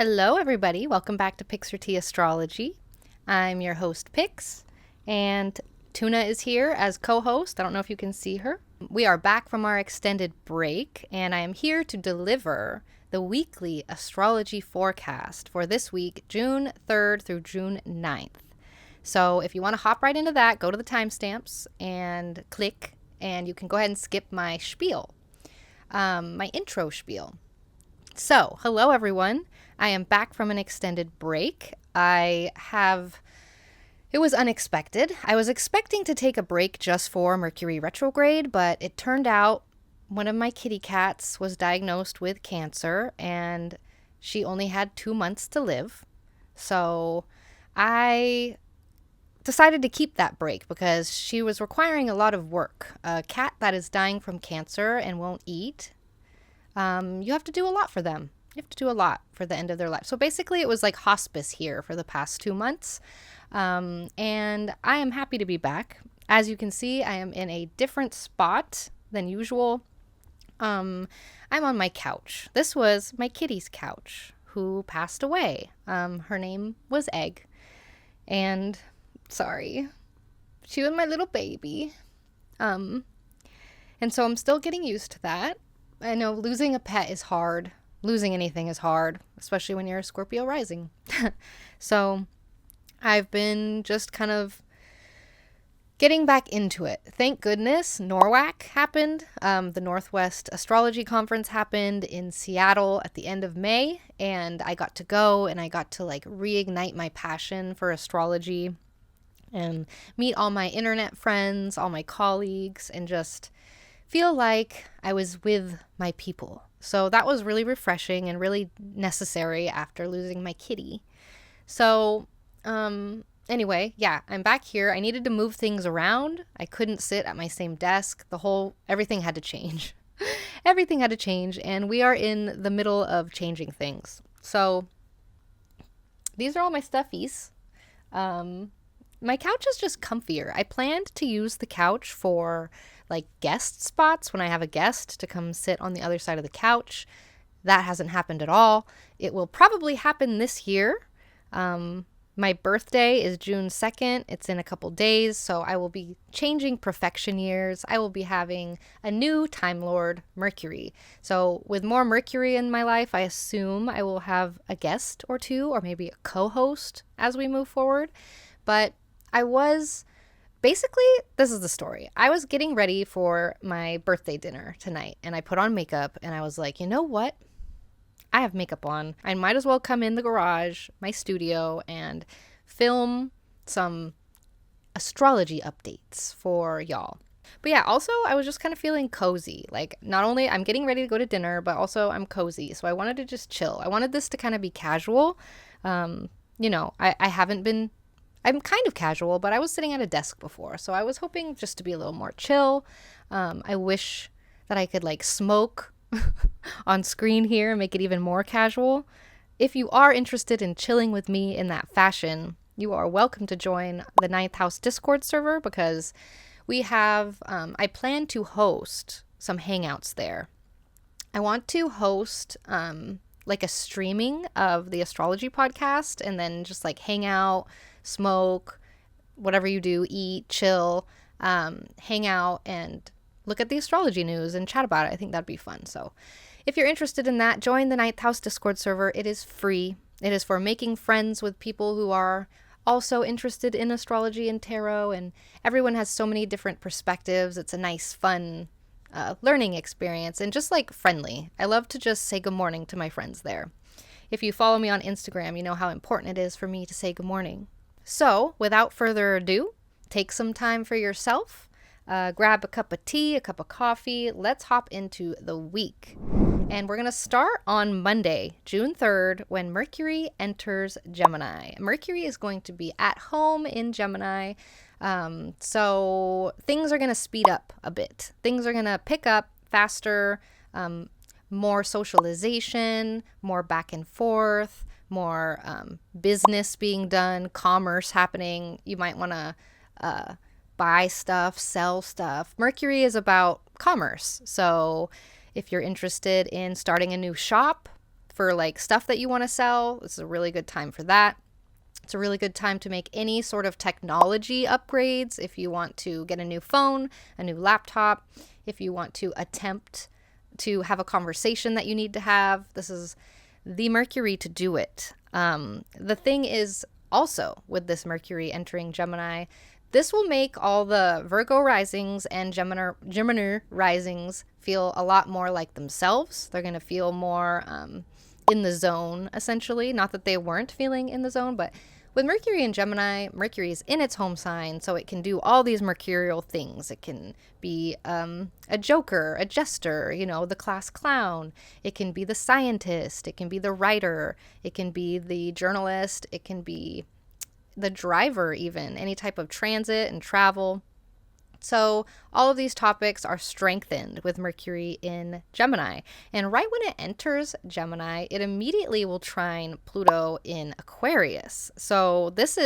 Hello, everybody. Welcome back to Pix or Tea Astrology. I'm your host, Pix, and Tuna is here as co-host. I don't know if you can see her. We are back from our extended break, and I am here to deliver the weekly astrology forecast for this week, June 3rd through June 9th. So if you want to hop right into that, go to the timestamps and click, and you can go ahead and skip my spiel, my intro spiel. So, hello everyone. I am back from an extended break. It was unexpected. I was expecting to take a break just for Mercury retrograde, but it turned out one of my kitty cats was diagnosed with cancer and she only had 2 months to live. So I decided to keep that break because she was requiring a lot of work. A cat that is dying from cancer and won't eat, you have to do a lot for them. You have to do a lot for the end of their life. So basically it was like hospice here for the past 2 months. And I am happy to be back. As you can see, I am in a different spot than usual. I'm on my couch. This was my kitty's couch who passed away. Her name was Egg. And sorry, she was my little baby. And so I'm still getting used to that. I know losing a pet is hard. Losing anything is hard, especially when you're a Scorpio rising. So I've been just kind of getting back into it. Thank goodness NORWAC happened. The Northwest Astrology Conference happened in Seattle at the end of May, and I got to go and I got to reignite my passion for astrology and meet all my internet friends, all my colleagues, and just feel like I was with my people. So that was really refreshing and really necessary after losing my kitty. So anyway, yeah, I'm back here. I needed to move things around. I couldn't sit at my same desk. Everything had to change. Everything had to change, and we are in the middle of changing things. So these are all my stuffies. My couch is just comfier. I planned to use the couch for guest spots when I have a guest to come sit on the other side of the couch. That hasn't happened at all. It will probably happen this year. My birthday is June 2nd. It's in a couple days, so I will be changing perfection years. I will be having a new Time Lord, Mercury. So with more Mercury in my life, I assume I will have a guest or two, or maybe a co-host as we move forward. But basically, this is the story. I was getting ready for my birthday dinner tonight, and I put on makeup, and I was like, you know what? I have makeup on. I might as well come in the garage, my studio, and film some astrology updates for y'all. But yeah, also, I was just kind of feeling cozy. Not only I'm getting ready to go to dinner, but also I'm cozy. So I wanted to just chill. I wanted this to kind of be casual. I'm kind of casual, but I was sitting at a desk before, so I was hoping just to be a little more chill. I wish that I could smoke on screen here and make it even more casual. If you are interested in chilling with me in that fashion, you are welcome to join the Ninth House Discord server because we have, I plan to host some hangouts there. I want to host a streaming of the astrology podcast and then just hang out, smoke, whatever you do, eat, chill, hang out, and look at the astrology news and chat about it. I think that'd be fun. So if you're interested in that, join the Ninth House Discord server. It is free. It is for making friends with people who are also interested in astrology and tarot, and everyone has so many different perspectives. It's a nice, fun learning experience and just friendly. I love to just say good morning to my friends there. If you follow me on Instagram, you know how important it is for me to say good morning. So, without further ado, take some time for yourself, grab a cup of tea, a cup of coffee. Let's hop into the week. And we're going to start on Monday, June 3rd, when Mercury enters Gemini. Mercury is going to be at home in Gemini, so things are going to speed up a bit. Things are going to pick up faster, more socialization, more back and forth, more business being done, commerce happening. You might want to buy stuff, sell stuff. Mercury is about commerce. So if you're interested in starting a new shop, for like stuff that you want to sell, this is a really good time for that. It's a really good time to make any sort of technology upgrades. If you want to get a new phone, a new laptop, if you want to attempt to have a conversation that you need to have, this is the Mercury to do it. The thing is also with this Mercury entering Gemini, this will make all the Virgo risings and Gemini risings feel a lot more like themselves. They're going to feel more in the zone, essentially. Not that they weren't feeling in the zone, but with Mercury in Gemini, Mercury is in its home sign, so it can do all these mercurial things. It can be a joker, a jester, you know, the class clown. It can be the scientist. It can be the writer. It can be the journalist. It can be the driver even, any type of transit and travel. So all of these topics are strengthened with Mercury in Gemini. And right when it enters Gemini, it immediately will trine Pluto in Aquarius. So this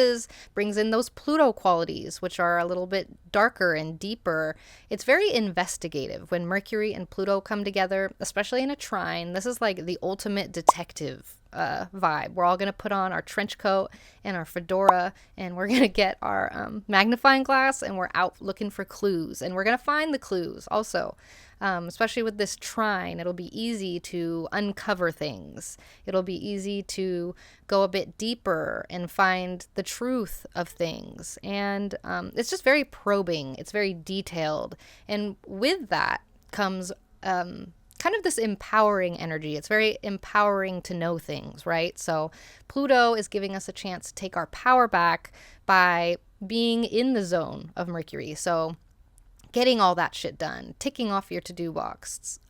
brings in those Pluto qualities, which are a little bit darker and deeper. It's very investigative when Mercury and Pluto come together, especially in a trine. This is like the ultimate detective vibe. We're all going to put on our trench coat and our fedora, and we're going to get our magnifying glass, and we're out looking for clues, and we're going to find the clues also. Especially with this trine, it'll be easy to uncover things. It'll be easy to go a bit deeper and find the truth of things. And it's just very probing. It's very detailed. And with that comes kind of this empowering energy. It's very empowering to know things, right? So Pluto is giving us a chance to take our power back by being in the zone of Mercury. So getting all that shit done, ticking off your to-do box,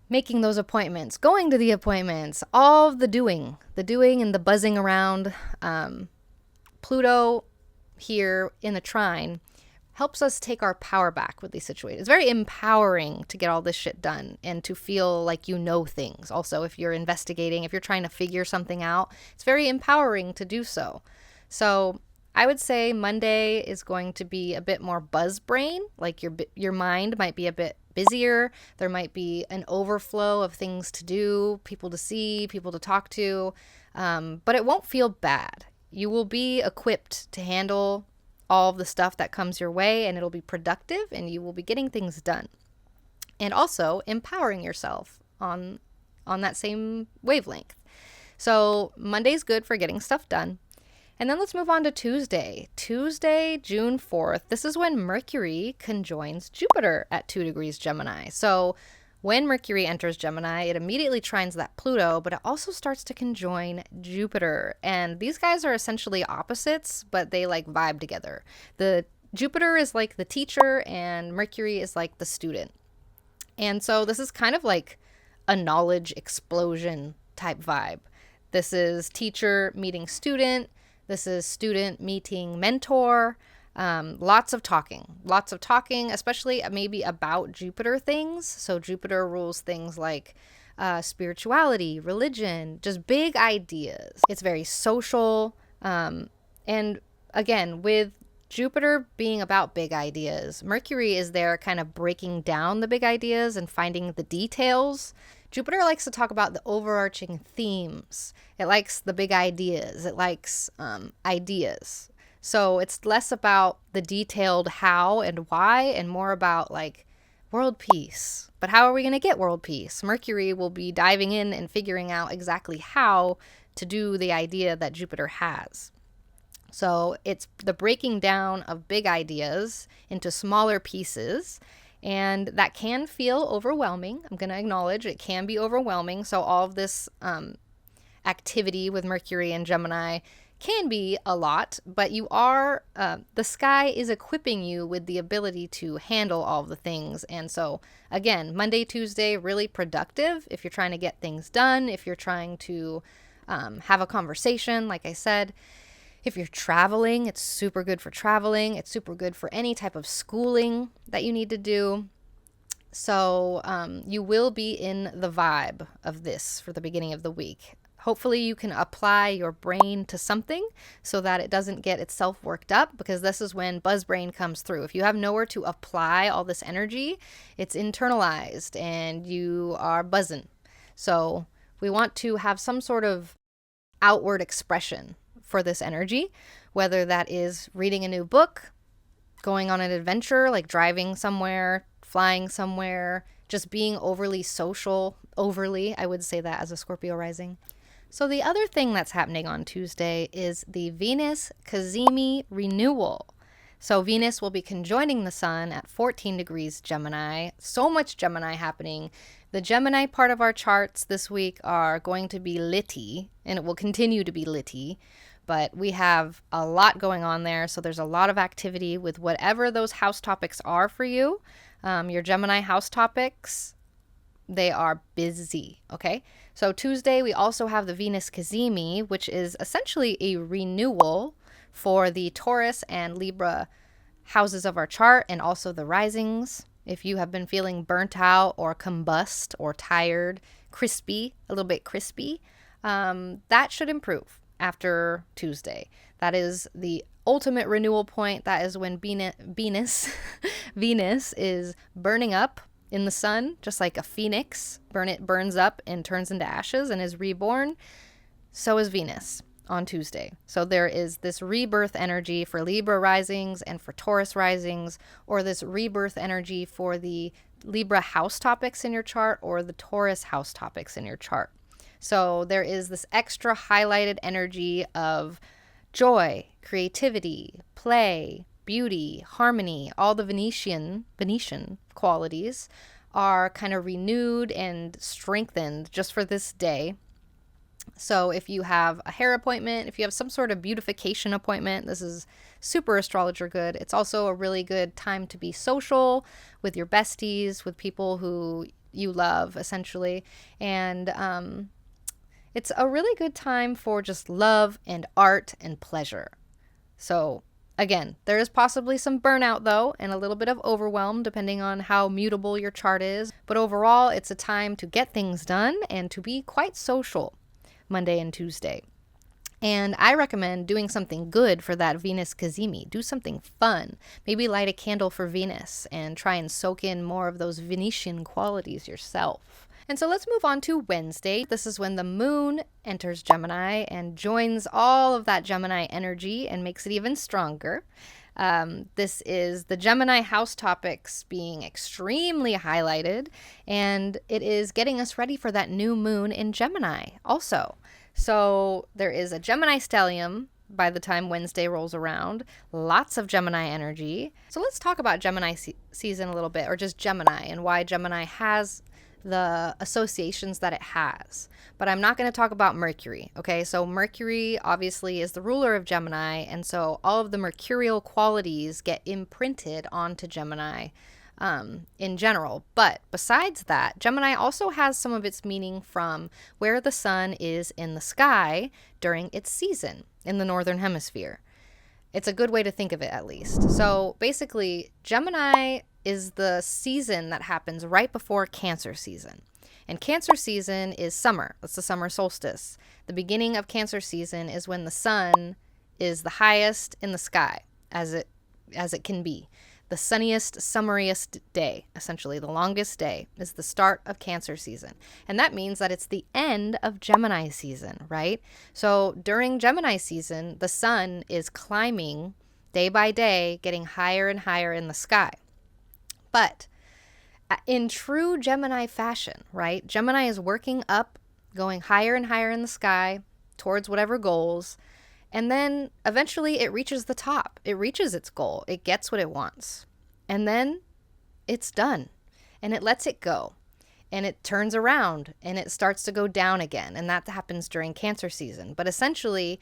making those appointments, going to the appointments, all of the doing and the buzzing around. Pluto here in the trine helps us take our power back with these situations. It's very empowering to get all this shit done and to feel like you know things. Also, if you're investigating, if you're trying to figure something out, it's very empowering to do so. So I would say Monday is going to be a bit more buzz brain, like your mind might be a bit busier. There might be an overflow of things to do, people to see, people to talk to, but it won't feel bad. You will be equipped to handle all of the stuff that comes your way, and it'll be productive, and you will be getting things done. And also empowering yourself on that same wavelength. So Monday's good for getting stuff done. And then let's move on to Tuesday. Tuesday, June 4th. This is when Mercury conjoins Jupiter at 2 degrees Gemini. So when Mercury enters Gemini, it immediately trines that Pluto, but it also starts to conjoin Jupiter. And these guys are essentially opposites, but they like vibe together. The Jupiter is like the teacher and Mercury is like the student. And so this is kind of like a knowledge explosion type vibe. This is teacher meeting student. This is student meeting mentor. Lots of talking, especially maybe about Jupiter things. So Jupiter rules things like spirituality, religion, just big ideas. It's very social. And again, with Jupiter being about big ideas, Mercury is there kind of breaking down the big ideas and finding the details. Jupiter likes to talk about the overarching themes. It likes the big ideas. It likes ideas. So it's less about the detailed how and why and more about like world peace. But how are we going to get world peace? Mercury will be diving in and figuring out exactly how to do the idea that Jupiter has. So it's the breaking down of big ideas into smaller pieces. And that can feel overwhelming. I'm going to acknowledge it can be overwhelming. So all of this activity with Mercury and Gemini can be a lot, but you are, the sky is equipping you with the ability to handle all of the things. And so again, Monday, Tuesday, really productive if you're trying to get things done, if you're trying to have a conversation, like I said. If you're traveling, it's super good for traveling. It's super good for any type of schooling that you need to do. So you will be in the vibe of this for the beginning of the week. Hopefully you can apply your brain to something so that it doesn't get itself worked up, because this is when buzz brain comes through. If you have nowhere to apply all this energy, it's internalized and you are buzzing. So we want to have some sort of outward expression for this energy, whether that is reading a new book, going on an adventure, like driving somewhere, flying somewhere, just being overly social, I would say that as a Scorpio rising. So the other thing that's happening on Tuesday is the Venus Cazimi renewal. So Venus will be conjoining the sun at 14 degrees Gemini. So much Gemini happening. The Gemini part of our charts this week are going to be litty, and it will continue to be litty. But we have a lot going on there, so there's a lot of activity with whatever those house topics are for you. Your Gemini house topics, they are busy, okay? So Tuesday, we also have the Venus Cazimi, which is essentially a renewal for the Taurus and Libra houses of our chart, and also the risings. If you have been feeling burnt out or combust or tired, crispy, a little bit crispy, that should improve after Tuesday. That is the ultimate renewal point. That is when Venus is burning up in the sun, just like a phoenix. Burns up and turns into ashes and is reborn. So is Venus on Tuesday. So there is this rebirth energy for Libra risings and for Taurus risings, or this rebirth energy for the Libra house topics in your chart or the Taurus house topics in your chart. So there is this extra highlighted energy of joy, creativity, play, beauty, harmony. All the Venetian qualities are kind of renewed and strengthened just for this day. So if you have a hair appointment, if you have some sort of beautification appointment, this is super astrologer good. It's also a really good time to be social with your besties, with people who you love, essentially. And it's a really good time for just love and art and pleasure. So again, there is possibly some burnout though, and a little bit of overwhelm depending on how mutable your chart is. But overall, it's a time to get things done and to be quite social Monday and Tuesday. And I recommend doing something good for that Venus Cazimi. Do something fun. Maybe light a candle for Venus and try and soak in more of those Venetian qualities yourself. And so let's move on to Wednesday. This is when the moon enters Gemini and joins all of that Gemini energy and makes it even stronger. This is the Gemini house topics being extremely highlighted, and it is getting us ready for that new moon in Gemini also. So there is a Gemini stellium by the time Wednesday rolls around, lots of Gemini energy. So let's talk about Gemini season a little bit, or just Gemini and why Gemini has the associations that it has. But I'm not going to talk about Mercury, okay? So Mercury obviously is the ruler of Gemini, and so all of the mercurial qualities get imprinted onto Gemini in general. But besides that, Gemini also has some of its meaning from where the sun is in the sky during its season in the northern hemisphere. It's a good way to think of it, at least. So basically, Gemini is the season that happens right before Cancer season. And Cancer season is summer. That's the summer solstice. The beginning of Cancer season is when the sun is the highest in the sky, as it can be. The sunniest, summeriest day, essentially the longest day, is the start of Cancer season. And that means that it's the end of Gemini season, right? So during Gemini season, the sun is climbing day by day, getting higher and higher in the sky. But in true Gemini fashion, right? Gemini is working up, going higher and higher in the sky towards whatever goals. And then eventually it reaches the top. It reaches its goal. It gets what it wants. And then it's done. And it lets it go. And it turns around and it starts to go down again. And that happens during Cancer season. But essentially,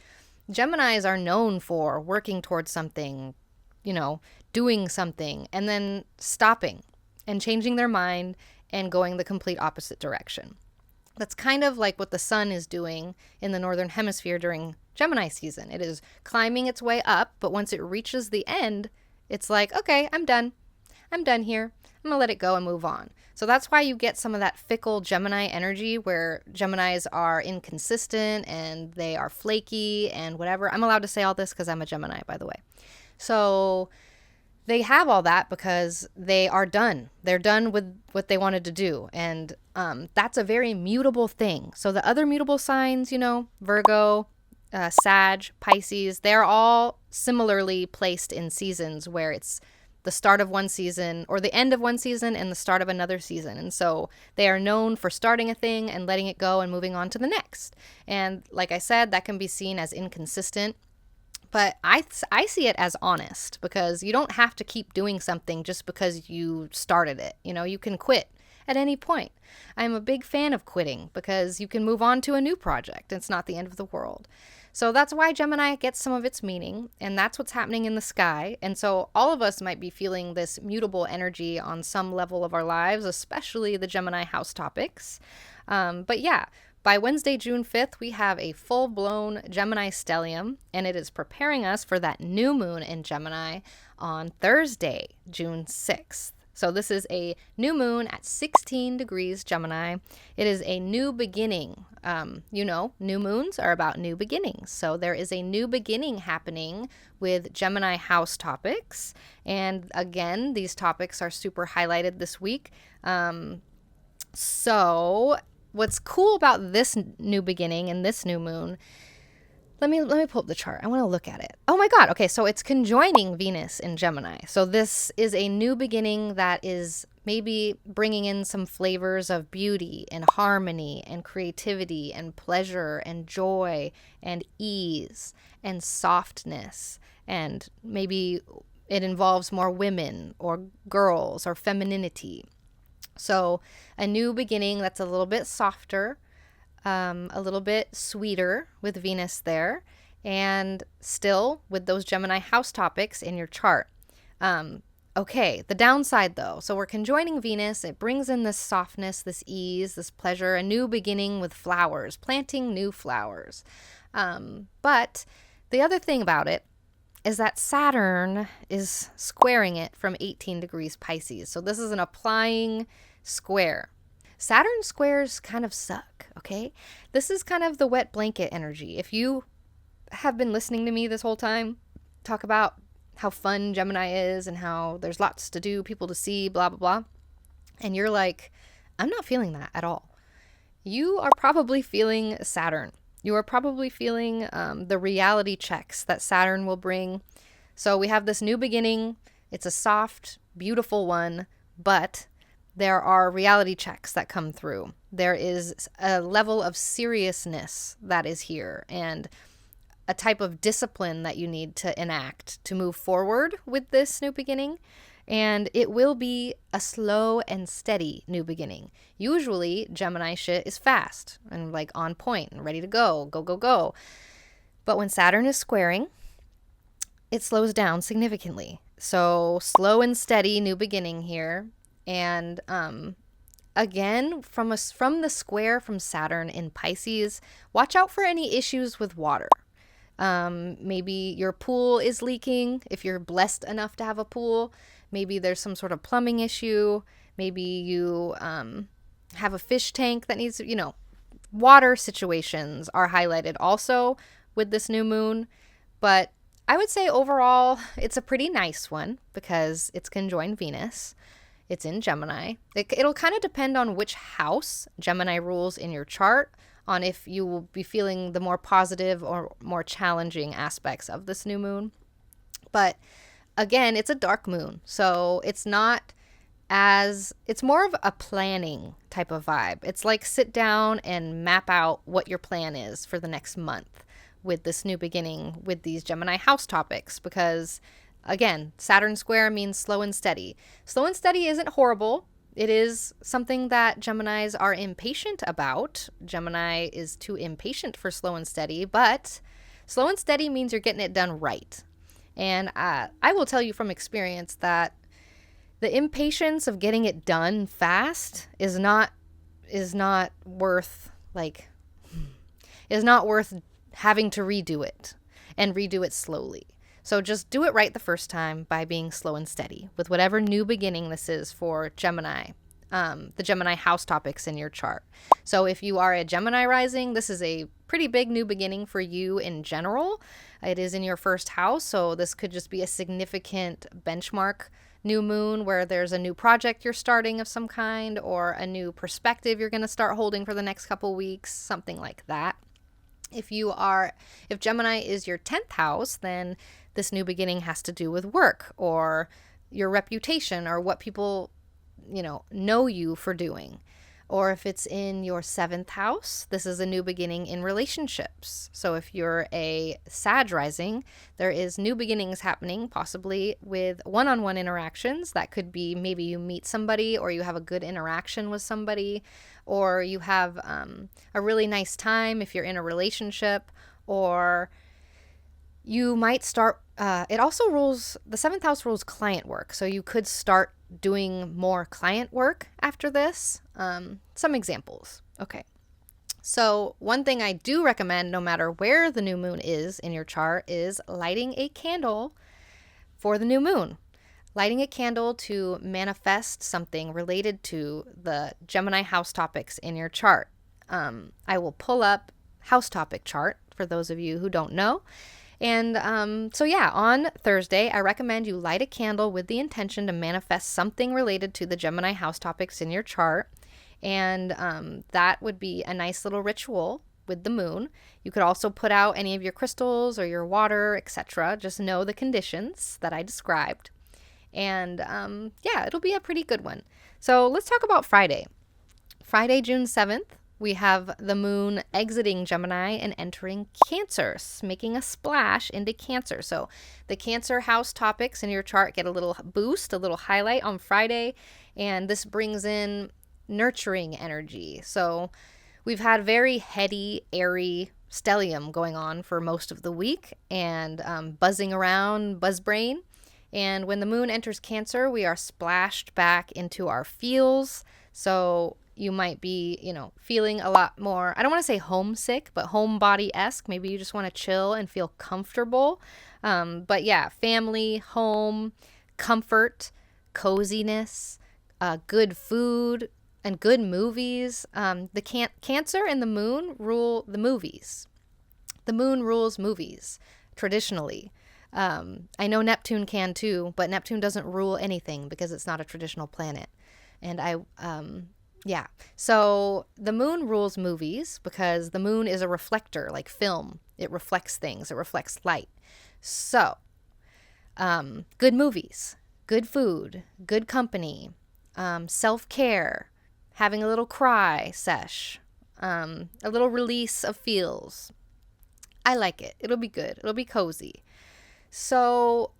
Geminis are known for working towards something, doing something, and then stopping and changing their mind and going the complete opposite direction. That's kind of like what the sun is doing in the northern hemisphere during Gemini season. It is climbing its way up, but once it reaches the end, it's like, okay, I'm done. I'm done here. I'm gonna let it go and move on. So that's why you get some of that fickle Gemini energy where Geminis are inconsistent and they are flaky and whatever. I'm allowed to say all this because I'm a Gemini, by the way. So they have all that because they are done. They're done with what they wanted to do. And that's a very mutable thing. So the other mutable signs, you know, Virgo, Sag, Pisces, they're all similarly placed in seasons where it's the start of one season or the end of one season and the start of another season. And so they are known for starting a thing and letting it go and moving on to the next. And like I said, that can be seen as inconsistent. But I see it as honest, because you don't have to keep doing something just because you started it. You know, you can quit at any point. I'm a big fan of quitting because you can move on to a new project. It's not the end of the world. So that's why Gemini gets some of its meaning, and that's what's happening in the sky. And so all of us might be feeling this mutable energy on some level of our lives, especially the Gemini house topics. But yeah, by Wednesday, June 5th, we have a full-blown Gemini stellium, and it is preparing us for that new moon in Gemini on Thursday, June 6th. So this is a new moon at 16 degrees Gemini. It is a new beginning. You know, new moons are about new beginnings. So there is a new beginning happening with Gemini house topics. And again, these topics are super highlighted this week. So what's cool about this new beginning and this new moon, let me pull up the chart. I want to look at it. Oh my God. Okay, so it's conjoining Venus in Gemini. So this is a new beginning that is maybe bringing in some flavors of beauty and harmony and creativity and pleasure and joy and ease and softness. And maybe it involves more women or girls or femininity. So a new beginning that's a little bit softer, a little bit sweeter with Venus there, and still with those Gemini house topics in your chart. Okay, the downside though. So we're conjoining Venus. It brings in this softness, this ease, this pleasure, a new beginning with flowers, planting new flowers. But the other thing about it is that Saturn is squaring it from 18 degrees Pisces. So this is an applying square. Saturn squares kind of suck, okay? This is kind of the wet blanket energy. If you have been listening to me this whole time talk about how fun Gemini is and how there's lots to do, people to see, blah, blah, blah, and you're like, I'm not feeling that at all, you are probably feeling Saturn. You are probably feeling the reality checks that Saturn will bring. So we have this new beginning. It's a soft, beautiful one, but there are reality checks that come through. There is a level of seriousness that is here and a type of discipline that you need to enact to move forward with this new beginning. And it will be a slow and steady new beginning. Usually, Gemini shit is fast and like on point and ready to go, go, go, go. But when Saturn is squaring, it slows down significantly. So slow and steady new beginning here. And again, from the square from Saturn in Pisces, watch out for any issues with water. Maybe your pool is leaking if you're blessed enough to have a pool. Maybe there's some sort of plumbing issue. Maybe you have a fish tank that needs, water situations are highlighted also with this new moon. But I would say overall, it's a pretty nice one because it's conjoined Venus. It's in Gemini. It'll kind of depend on which house Gemini rules in your chart, on if you will be feeling the more positive or more challenging aspects of this new moon. But again, it's a dark moon, so it's more of a planning type of vibe. It's like sit down and map out what your plan is for the next month with this new beginning with these Gemini house topics, because again, Saturn square means slow and steady. Slow and steady isn't horrible. It is something that Geminis are impatient about. Gemini is too impatient for slow and steady, but slow and steady means you're getting it done right. And I will tell you from experience that the impatience of getting it done fast is not worth having to redo it and redo it slowly. So just do it right the first time by being slow and steady with whatever new beginning this is for Gemini, the Gemini house topics in your chart. So if you are a Gemini rising, this is a pretty big new beginning for you in general. It is in your first house, so this could just be a significant benchmark new moon where there's a new project you're starting of some kind, or a new perspective you're going to start holding for the next couple weeks, something like that. If Gemini is your 10th house, then this new beginning has to do with work or your reputation or what people, know you for doing. Or if it's in your 7th house, this is a new beginning in relationships. So if you're a Sag rising, there is new beginnings happening, possibly with one-on-one interactions. That could be maybe you meet somebody, or you have a good interaction with somebody, or you have a really nice time if you're in a relationship, or you might start, the 7th house rules client work. So you could start doing more client work after this. Some examples. Okay. So one thing I do recommend, no matter where the new moon is in your chart, is lighting a candle for the new moon. Lighting a candle to manifest something related to the Gemini house topics in your chart. I will pull up house topic chart for those of you who don't know. And on Thursday, I recommend you light a candle with the intention to manifest something related to the Gemini house topics in your chart. And that would be a nice little ritual with the moon. You could also put out any of your crystals or your water, etc. Just know the conditions that I described. And it'll be a pretty good one. So let's talk about Friday. Friday, June 7th. We have the moon exiting Gemini and entering Cancer, making a splash into Cancer. So the Cancer house topics in your chart get a little boost, a little highlight on Friday, and this brings in nurturing energy. So we've had very heady, airy stellium going on for most of the week, and buzzing around, buzz brain. And when the moon enters Cancer, we are splashed back into our feels. So you might be, feeling a lot more, I don't want to say homesick, but homebody-esque. Maybe you just want to chill and feel comfortable. But yeah, family, home, comfort, coziness, good food, and good movies. The Cancer and the moon rule the movies. The moon rules movies, traditionally. I know Neptune can too, but Neptune doesn't rule anything because it's not a traditional planet. And so the moon rules movies because the moon is a reflector, like film. It reflects things. It reflects light. So, good movies, good food, good company, self-care, having a little cry sesh, a little release of feels. I like it. It'll be good. It'll be cozy. So,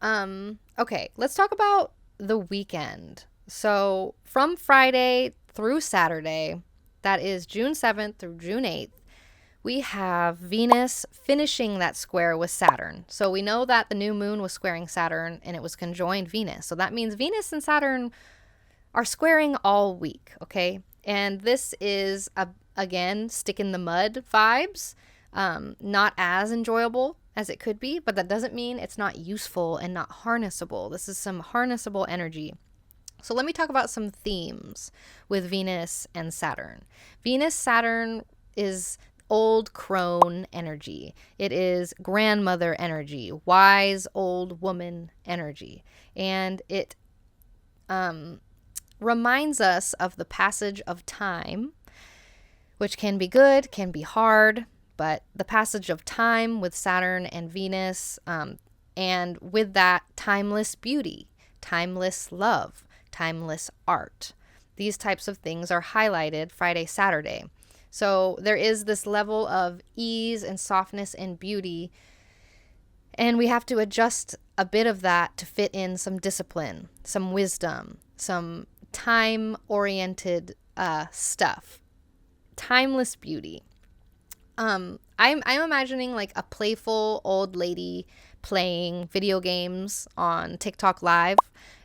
okay, let's talk about the weekend. So from Friday through Saturday, that is June 7th through June 8th, we have Venus finishing that square with Saturn. So we know that the new moon was squaring Saturn and it was conjoined Venus. So that means Venus and Saturn are squaring all week, okay? And this is, again, stick in the mud vibes. Not as enjoyable as it could be, but that doesn't mean it's not useful and not harnessable. This is some harnessable energy. So let me talk about some themes with Venus and Saturn. Venus-Saturn is old crone energy. It is grandmother energy, wise old woman energy. And it reminds us of the passage of time, which can be good, can be hard, but the passage of time with Saturn and Venus, and with that, timeless beauty, timeless love, timeless art. These types of things are highlighted Friday, Saturday. So there is this level of ease and softness and beauty, and we have to adjust a bit of that to fit in some discipline, some wisdom, some time-oriented stuff. Timeless beauty. I'm imagining like a playful old lady playing video games on TikTok Live.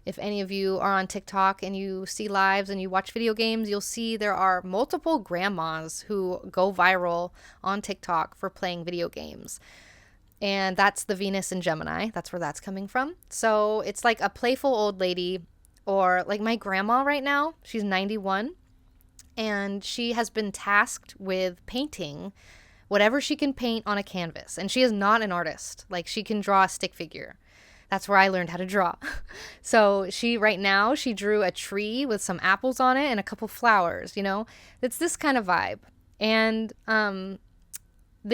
If any of you are on TikTok and you see lives and you watch video games, you'll see there are multiple grandmas who go viral on TikTok for playing video games. And that's the Venus and Gemini. That's where that's coming from. So it's like a playful old lady, or like my grandma right now, she's 91, and she has been tasked with painting whatever she can paint on a canvas. And she is not an artist. Like, she can draw a stick figure. That's where I learned how to draw. So right now, she drew a tree with some apples on it and a couple flowers, you know? It's this kind of vibe. And the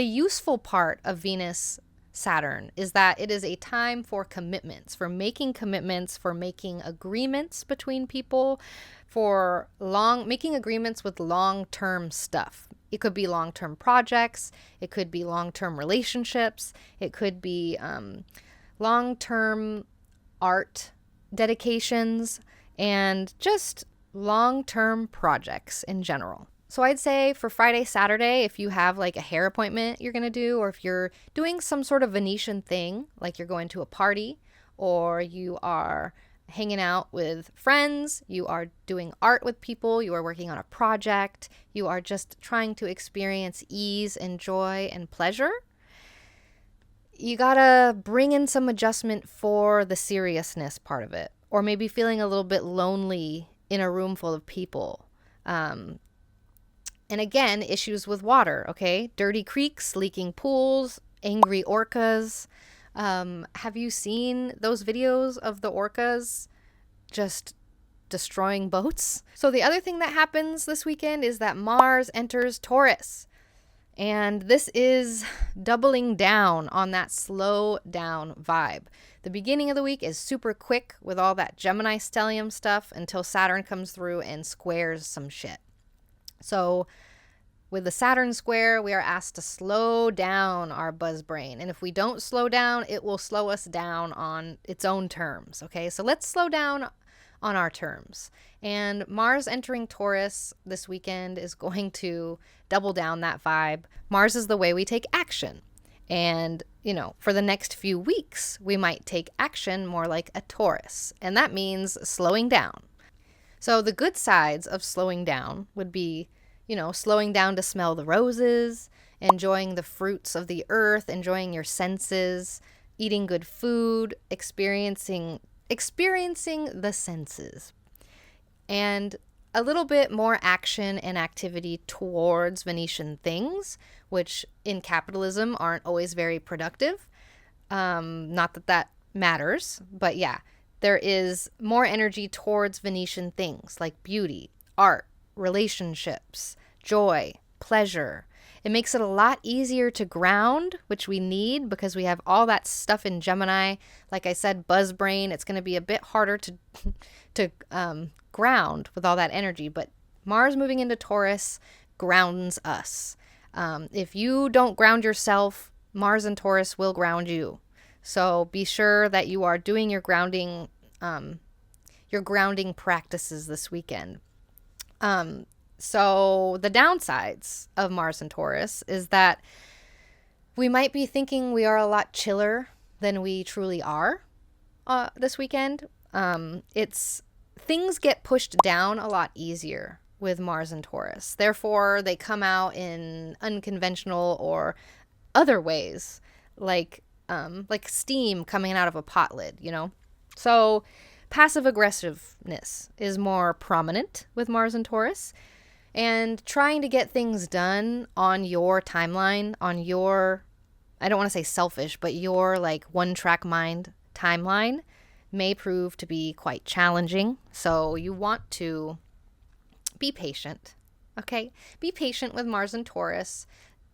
useful part of Venus Saturn is that it is a time for commitments, for making agreements between people, for making agreements with long-term stuff. It could be long-term projects, it could be long-term relationships, it could be long-term art dedications, and just long-term projects in general. So I'd say for Friday, Saturday, if you have like a hair appointment you're going to do, or if you're doing some sort of Venetian thing, like you're going to a party, or you are hanging out with friends, you are doing art with people, you are working on a project, you are just trying to experience ease and joy and pleasure, you gotta bring in some adjustment for the seriousness part of it, or maybe feeling a little bit lonely in a room full of people. And again, issues with water, okay? Dirty creeks, leaking pools, angry orcas. Have you seen those videos of the orcas just destroying boats? So the other thing that happens this weekend is that Mars enters Taurus. And this is doubling down on that slow down vibe. The beginning of the week is super quick with all that Gemini stellium stuff until Saturn comes through and squares some shit. So with the Saturn square, we are asked to slow down our buzz brain. And if we don't slow down, it will slow us down on its own terms. Okay, so let's slow down on our terms. And Mars entering Taurus this weekend is going to double down that vibe. Mars is the way we take action. And, you know, for the next few weeks, we might take action more like a Taurus. And that means slowing down. So the good sides of slowing down would be, you know, slowing down to smell the roses, enjoying the fruits of the earth, enjoying your senses, eating good food, experiencing the senses. And a little bit more action and activity towards Venetian things, which in capitalism aren't always very productive. Not that that matters, but yeah. There is more energy towards Venetian things like beauty, art, relationships, joy, pleasure. It makes it a lot easier to ground, which we need because we have all that stuff in Gemini. Like I said, buzz brain. It's going to be a bit harder to ground with all that energy. But Mars moving into Taurus grounds us. If you don't ground yourself, Mars and Taurus will ground you. So be sure that you are doing your grounding practices this weekend. So the downsides of Mars and Taurus is that we might be thinking we are a lot chiller than we truly are this weekend. Things get pushed down a lot easier with Mars and Taurus. Therefore, they come out in unconventional or other ways, like steam coming out of a pot lid, you know? So passive aggressiveness is more prominent with Mars and Taurus, and trying to get things done on your timeline, on your, I don't want to say selfish, but your like one-track mind timeline may prove to be quite challenging. So you want to be patient, okay? Be patient with Mars and Taurus.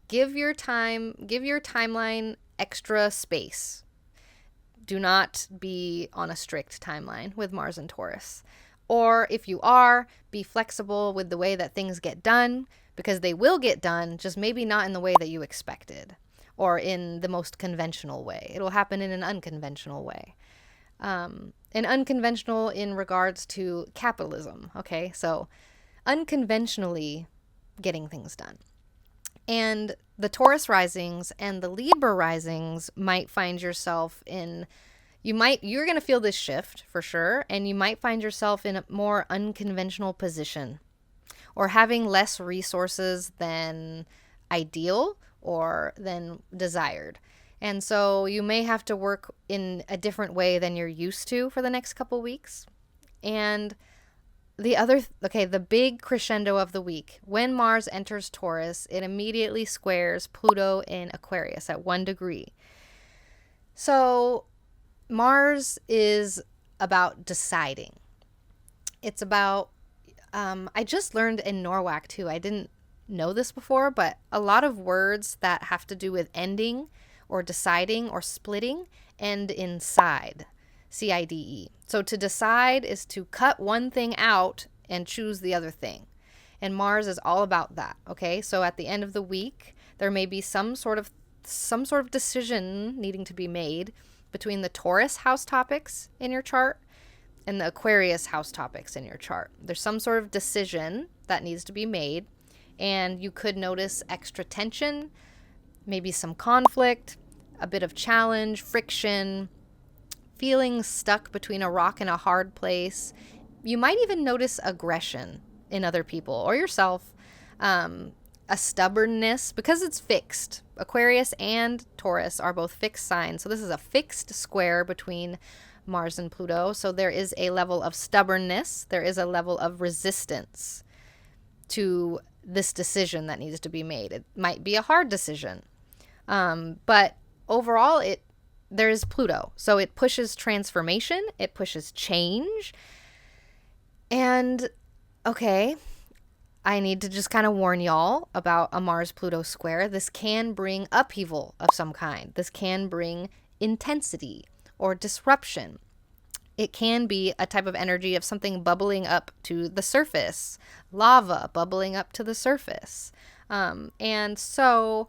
Give your timeline extra space. Do not be on a strict timeline with Mars and Taurus. Or if you are, be flexible with the way that things get done, because they will get done, just maybe not in the way that you expected or in the most conventional way. It'll happen in an unconventional way. And unconventional in regards to capitalism, okay? So unconventionally getting things done. And the Taurus risings and the Libra risings might find yourself in, you're going to feel this shift for sure, and you might find yourself in a more unconventional position or having less resources than ideal or than desired. And so you may have to work in a different way than you're used to for the next couple weeks. And the big crescendo of the week, when Mars enters Taurus, it immediately squares Pluto in Aquarius at 1 degree. So Mars is about deciding. It's about, I just learned in NORWAC too, I didn't know this before, but a lot of words that have to do with ending or deciding or splitting end in side. CIDE. So to decide is to cut one thing out and choose the other thing. And Mars is all about that, okay? So at the end of the week, there may be some sort of decision needing to be made between the Taurus house topics in your chart and the Aquarius house topics in your chart. There's some sort of decision that needs to be made, and you could notice extra tension, maybe some conflict, a bit of challenge, friction, feeling stuck between a rock and a hard place. You might even notice aggression in other people or yourself, a stubbornness, because it's fixed. Aquarius and Taurus are both fixed signs. So this is a fixed square between Mars and Pluto. So there is a level of stubbornness. There is a level of resistance to this decision that needs to be made. It might be a hard decision. But overall, there is Pluto. So it pushes transformation. It pushes change. And, okay, I need to just kind of warn y'all about a Mars-Pluto square. This can bring upheaval of some kind. This can bring intensity or disruption. It can be a type of energy of something bubbling up to the surface, lava bubbling up to the surface. And so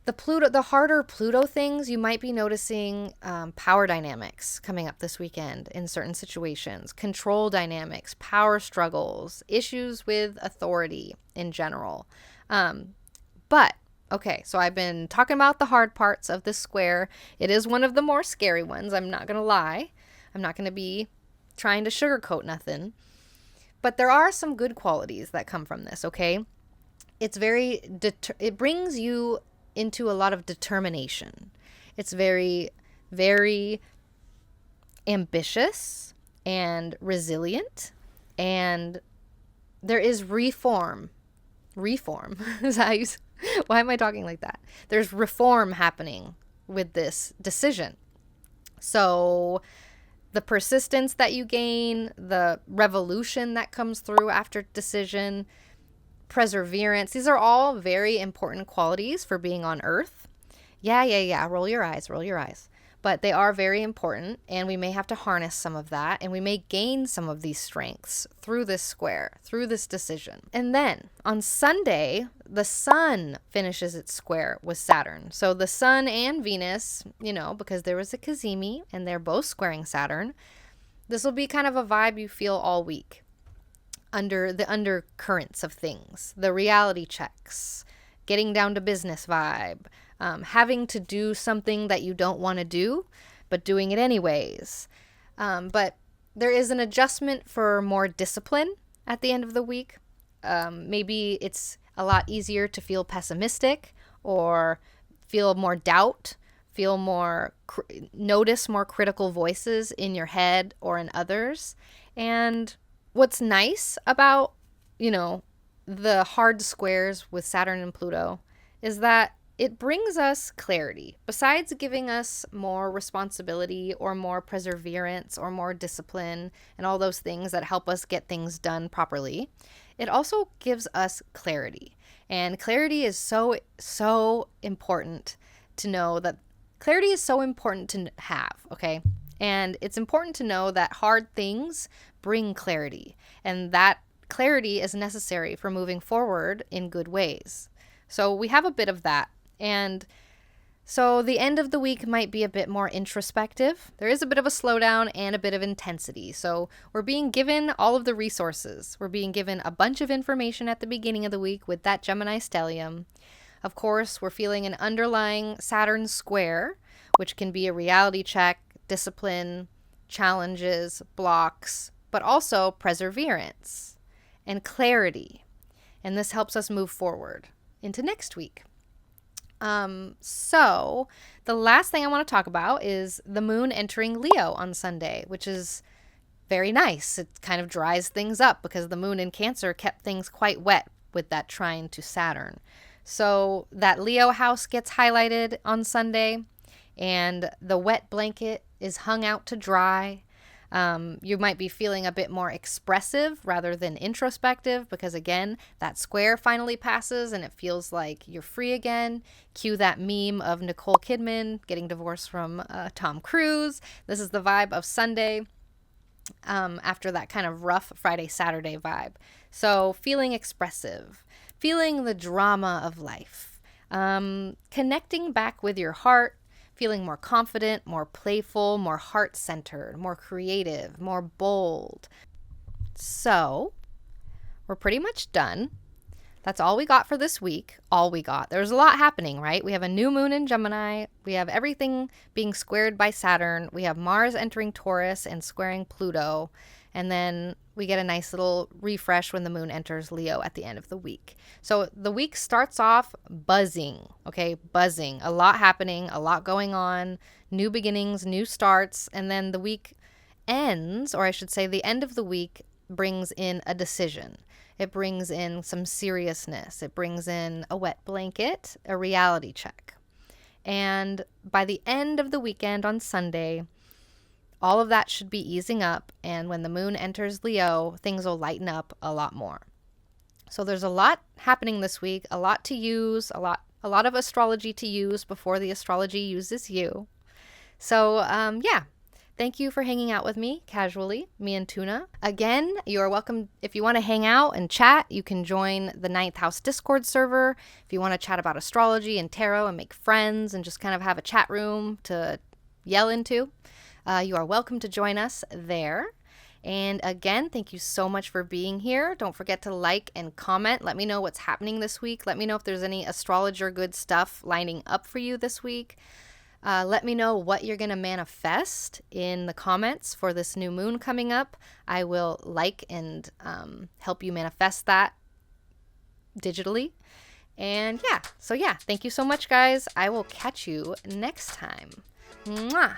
the harder Pluto things, you might be noticing power dynamics coming up this weekend in certain situations, control dynamics, power struggles, issues with authority in general. But, okay, so I've been talking about the hard parts of this square. It is one of the more scary ones, I'm not going to lie. I'm not going to be trying to sugarcoat nothing. But there are some good qualities that come from this, okay? It's it brings you into a lot of determination. It's very, very ambitious and resilient, and there is reform. Is that how you, why am I talking like that? There's reform happening with this decision. So the persistence that you gain, the revolution that comes through after decision, perseverance, these are all very important qualities for being on Earth. Yeah. Roll your eyes. But they are very important, and we may have to harness some of that, and we may gain some of these strengths through this square, through this decision. And then on Sunday, the Sun finishes its square with Saturn. So the Sun and Venus, because there was a Cazimi, and they're both squaring Saturn, this will be kind of a vibe you feel all week. Under the undercurrents of things, the reality checks, getting down to business vibe, having to do something that you don't want to do, but doing it anyways. But there is an adjustment for more discipline at the end of the week. Maybe it's a lot easier to feel pessimistic or feel more doubt, notice more critical voices in your head or in others. And what's nice about, the hard squares with Saturn and Pluto is that it brings us clarity. Besides giving us more responsibility or more perseverance or more discipline and all those things that help us get things done properly, it also gives us clarity. And clarity is so important to know that clarity is so important to have, okay? And it's important to know that hard things bring clarity, and that clarity is necessary for moving forward in good ways. So we have a bit of that. And so the end of the week might be a bit more introspective. There is a bit of a slowdown and a bit of intensity. So we're being given all of the resources. We're being given a bunch of information at the beginning of the week with that Gemini stellium. Of course, we're feeling an underlying Saturn square, which can be a reality check, discipline, challenges, blocks, but also perseverance and clarity. And this helps us move forward into next week. So the last thing I want to talk about is the moon entering Leo on Sunday, which is very nice. It kind of dries things up because the moon in Cancer kept things quite wet with that trine to Saturn. So that Leo house gets highlighted on Sunday, and the wet blanket is hung out to dry. You might be feeling a bit more expressive rather than introspective because, again, that square finally passes and it feels like you're free again. Cue that meme of Nicole Kidman getting divorced from Tom Cruise. This is the vibe of Sunday after that kind of rough Friday, Saturday vibe. So feeling expressive, feeling the drama of life, connecting back with your heart, feeling more confident, more playful, more heart-centered, more creative, more bold. So we're pretty much done. That's all we got for this week. All we got. There's a lot happening, right? We have a new moon in Gemini. We have everything being squared by Saturn. We have Mars entering Taurus and squaring Pluto. And then we get a nice little refresh when the moon enters Leo at the end of the week. So the week starts off buzzing, okay? Buzzing. A lot happening, a lot going on, new beginnings, new starts. And then the week ends, or I should say the end of the week brings in a decision. It brings in some seriousness. It brings in a wet blanket, a reality check. And by the end of the weekend on Sunday, all of that should be easing up, and when the moon enters Leo, things will lighten up a lot more. So there's a lot happening this week, a lot to use, a lot of astrology to use before the astrology uses you. So yeah, thank you for hanging out with me casually, me and Tuna. Again, you're welcome. If you want to hang out and chat, you can join the 9th House Discord server. If you want to chat about astrology and tarot and make friends and just kind of have a chat room to yell into, you are welcome to join us there. And again, thank you so much for being here. Don't forget to like and comment. Let me know what's happening this week. Let me know if there's any astrologer good stuff lining up for you this week. Let me know what you're going to manifest in the comments for this new moon coming up. I will like and help you manifest that digitally. And yeah, so yeah, thank you so much, guys. I will catch you next time. Mwah!